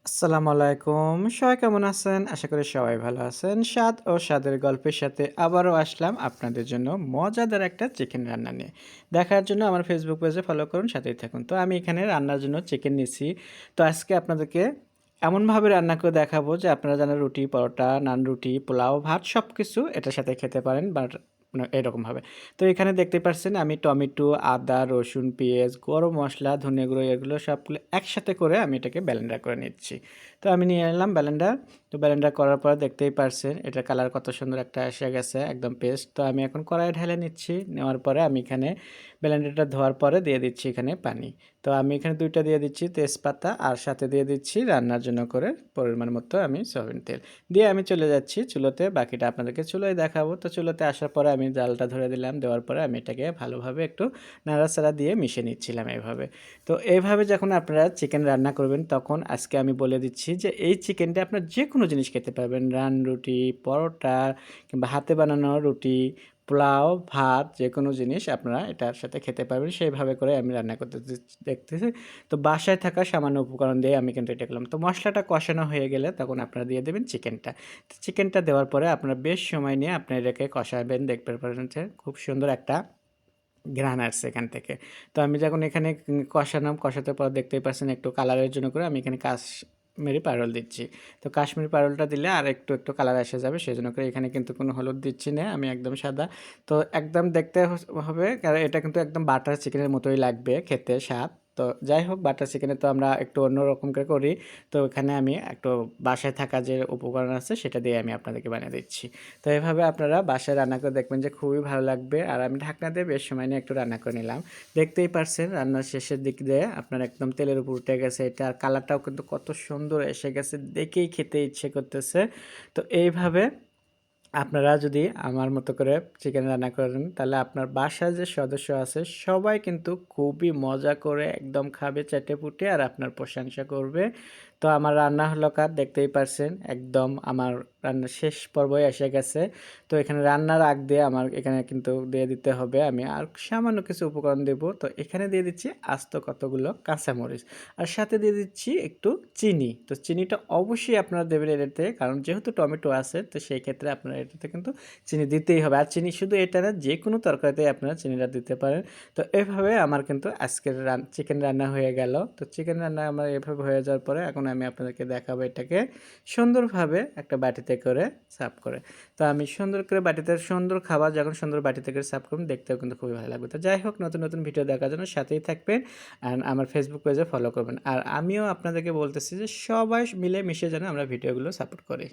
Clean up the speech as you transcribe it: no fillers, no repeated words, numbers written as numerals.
আসসালামু আলাইকুম। সবাই কেমন আছেন? আশা করি সবাই ভালো আছেন। স্বাদ ও স্বাদের গল্পের সাথে আবারও আসলাম আপনাদের জন্য মজাদার একটা চিকেন রান্না নিয়ে। দেখার জন্য আমার ফেসবুক পেজে ফলো করুন, সাথেই থাকুন। তো আমি এখানে রান্নার জন্য চিকেন নিছি। তো আজকে আপনাদেরকে এমনভাবে রান্না করে দেখাবো যে আপনারা যেন রুটি, পরোটা, নান রুটি, পোলাও, ভাত সবকিছু এটার সাথে খেতে পারেন বাট মানে এরকমভাবে। তো এখানে দেখতে পাচ্ছেন আমি টমেটো, আদা, রসুন, পেঁয়াজ, গরম মসলা, ধনে গুঁড়ো এগুলো সবগুলো একসাথে করে আমি এটাকে ব্লেন্ডার করে নিচ্ছি। তো আমি নিয়ে এলাম ব্লেন্ডার। তো ব্লেন্ডার করার পর দেখতেই পারছেন এটার কালার কত সুন্দর একটা এসে গেছে, একদম পেস্ট। তো আমি এখন কড়াইয়ে ঢেলে নিচ্ছি। নেওয়ার পরে আমি এখানে ব্লেন্ডারটা ধোয়ার পরে দিয়ে দিচ্ছি এখানে পানি। তো আমি এখানে ২ টা দিয়ে দিচ্ছি তেজপাতা আর সাথে দিয়ে দিচ্ছি রান্নার জন্য করে পরিমাণ মতো আমি সয়াবিন তেল। দিয়ে আমি চলে যাচ্ছি চুলোতে, বাকিটা আপনাদেরকে চুলোয় দেখাবো। তো চুলোতে আসার পরে আমি জালটা ধরে দিলাম, দেওয়ার পরে আমি এটাকে ভালোভাবে একটু নাড়াচাড়া দিয়ে মিশিয়ে নিচ্ছিলাম এভাবে। তো এইভাবে যখন আপনারা চিকেন রান্না করবেন তখন আজকে আমি বলে দিচ্ছি যে এই চিকেনটা আপনার যেকোনো জিনিস খেতে পারবেন। রান রুটি, পরোটা কিংবা হাতে বানানো রুটি, পোলাও, ভাত যেকোনো জিনিস আপনারা এটার সাথে খেতে পারবেন। সেইভাবে করে আমি রান্না করতে দেখতেছি। তো বাসায় থাকা সামান্য উপকরণ দিয়ে আমি কিন্তু এটা করলাম। তো মসলাটা কষানো হয়ে গেলে তখন আপনারা দিয়ে দেবেন চিকেনটা। তো চিকেনটা দেওয়ার পরে আপনারা বেশ সময় নিয়ে আপনি এটাকে কষাবেন। দেখতে পারেন যে খুব সুন্দর একটা ঘ্রাণ আসছে এখান থেকে। তো আমি যখন এখানে কষালাম, কষাতে পর দেখতেই পাচ্ছেন একটু কালারের জন্য করে আমি এখানে কাশ্মীরি পাউডার দিচ্ছি। তো কাশ্মীরি পাউডারটা দিলে আর একটু কালার এসে যাবে, সেজন্য করে এখানে কিন্তু কোনো হলুদ দিচ্ছি না, আমি একদম সাদা। তো একদম দেখতে হবে কারণ এটা কিন্তু একদম বাটার চিকেনের মতোই লাগবে খেতে স্বাদ। তো যাই হোক বাটার চিকেনে তো আমরা একটু অন্যরকম করে করি। তো এখানে আমি একটু বাসায় থাকা যে উপকরণ আছে সেটা দিয়ে আমি আপনাদেরকে বানিয়ে দিচ্ছি। তো এভাবে আপনারা বাসায় রান্না করে দেখবেন যে খুবই ভালো লাগবে। আর আমি ঢাকনা দিয়ে বেশ সময় নিয়ে একটু রান্না করে নিলাম। দেখতেই পারছেন রান্নার শেষের দিক দিয়ে আপনার একদম তেলের উপর উঠে গেছে এটা, আর কালারটাও কিন্তু কত সুন্দর এসে গেছে, দেখেই খেতে ইচ্ছে করতেছে। তো এইভাবে আপনারা যদি আমার মতো করে চিকেন রান্না করেন তাহলে আপনার বাসায় যে সদস্য আছে সবাই কিন্তু খুবই মজা করে একদম খাবে চেটেপুটে আর আপনার প্রশংসা করবে। তো আমার রান্না হলো কার দেখতেই পারছেন একদম আমার রান্নার শেষ পর্বে এসে গেছে। তো এখানে রান্নার আগ দিয়ে আমার এখানে কিন্তু দিয়ে দিতে হবে আমি আর সামান্য কিছু উপকরণ দেব। তো এখানে দিয়ে দিচ্ছি আস্ত কতগুলো কাঁচামরিচ আর সাথে দিয়ে দিচ্ছি একটু চিনি। তো চিনিটা অবশ্যই আপনারা দেবেন এটাতে, কারণ যেহেতু টমেটো আছে তো সেই ক্ষেত্রে আপনারা এটাতে কিন্তু চিনি দিতেই হবে। আর চিনি শুধু এটা না, যে কোনো তরকারিতে আপনারা চিনিটা দিতে পারেন। তো এভাবে আমার কিন্তু আজকের চিকেন রান্না হয়ে গেল। তো চিকেন রান্না আমার এভাবে হয়ে যাওয়ার পরে এখন আমি আপনাদেরকে দেখাবো এটাকে সুন্দরভাবে একটা বাটিতে করে সার্ভ করে। তো আমি সুন্দর করে বাটিতে সুন্দর খাবার যখন সুন্দর বাটিতে করে সার্ভ করুন দেখতেও কিন্তু খুবই ভালো লাগবে। তো যাই হোক নতুন নতুন ভিডিও দেখার জন্য সাথেই থাকবেন অ্যান্ড আমার ফেসবুক পেজে ফলো করবেন। আর আমিও আপনাদেরকে বলতেছি যে সবাই মিলে মিশে যেন আমরা ভিডিওগুলো সাপোর্ট করি।